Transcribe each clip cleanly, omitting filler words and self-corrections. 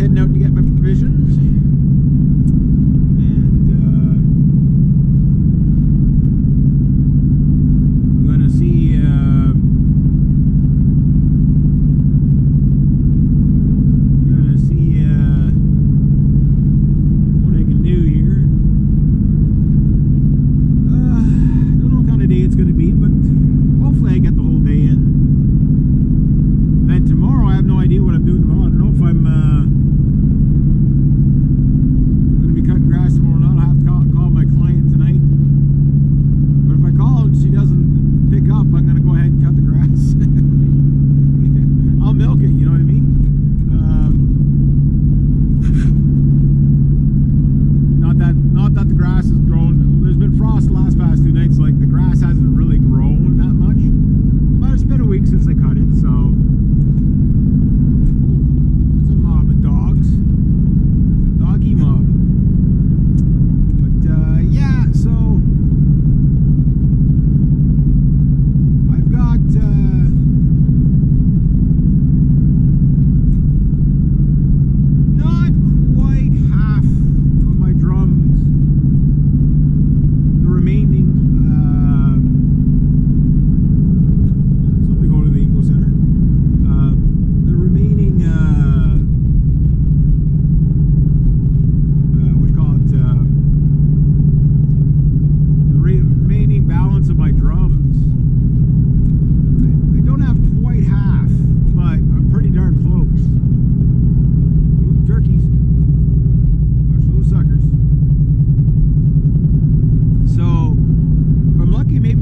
heading out to get my provisions. And gonna see what I can do here. Don't know what kind of day it's gonna be, but hopefully I get the whole day in. Then tomorrow, I have no idea what I'm doing tomorrow. I don't know if I'm going to be cutting grass tomorrow or not. I'll have to call my client tonight. But if I call and she doesn't pick up, I'm going to go ahead and cut the grass. I'll milk it, you know what I mean? Not that the grass has grown. There's been frost the last past 2 nights, like the grass hasn't really grown that much. But it's been a week since I cut it, so.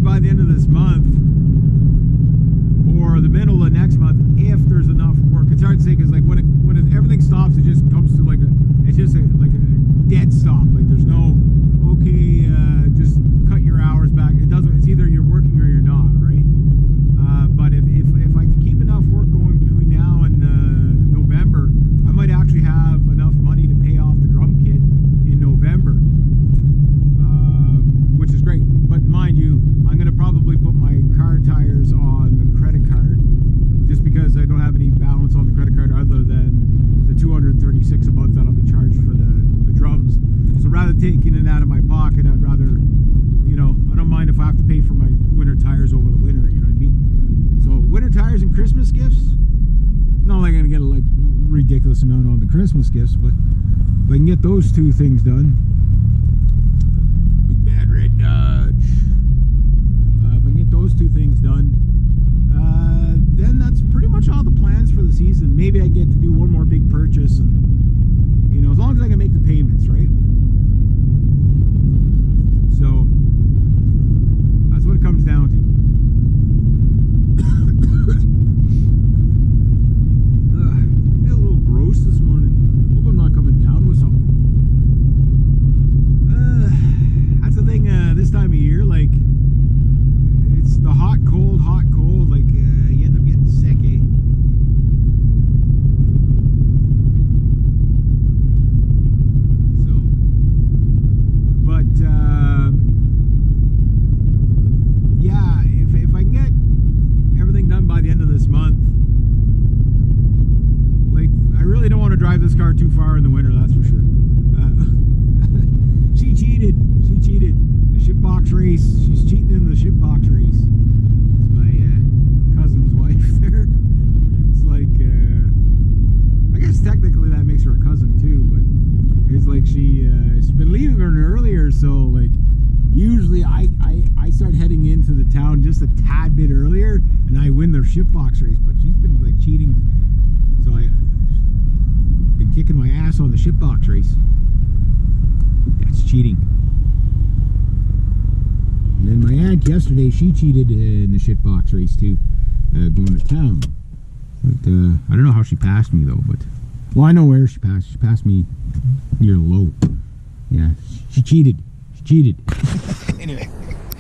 By the end of this month or the middle of next month, if there's enough work. It's hard to say because like when everything stops, it just comes to like it's just like a dead stop. Like there's no okay, just cut your hours back. It doesn't. It's either you're working or you're not, right? But if I can keep enough work going between now and November, I might actually have enough money to pay off the drum kit in November, which is great. But mind you, I'm going to probably put my car tires on the credit card just because I don't have any balance on the credit card other than the $236 a month that I'll be charged for the drums. So rather than taking it out of my pocket, I'd rather, you know, I don't mind if I have to pay for my winter tires over the winter, you know what I mean? So winter tires and Christmas gifts, not like I'm going to get a like ridiculous amount on the Christmas gifts, but if I can get those two things done, big bad red Dodge. If I can get those two things done, then that's pretty much all the plans for the season. Maybe I get to do one more big purchase, and you know, as long as I can make the payments, right? So that's what it comes down to. I feel a little gross this morning. Hope I'm not coming down with something. That's the thing. This time of year, like. It's the hot, cold, like you end up getting sick, eh? So, but, yeah, if I can get everything done by the end of this month, like, I really don't want to drive this car too far in the winter, that's for sure. She cheated. The shitbox race. She's cheating in the shitbox race. It's my cousin's wife there. It's like, I guess technically that makes her a cousin too, but it's like she's been leaving her earlier, so like usually I start heading into the town just a tad bit earlier and I win their shitbox race, but she's been like cheating, so I've been kicking my ass on the shitbox race. That's cheating. And then my aunt yesterday, she cheated in the shitbox race too, going to town. But I don't know how she passed me though. But well, I know where she passed. She passed me near Low. Yeah, she cheated. Anyway.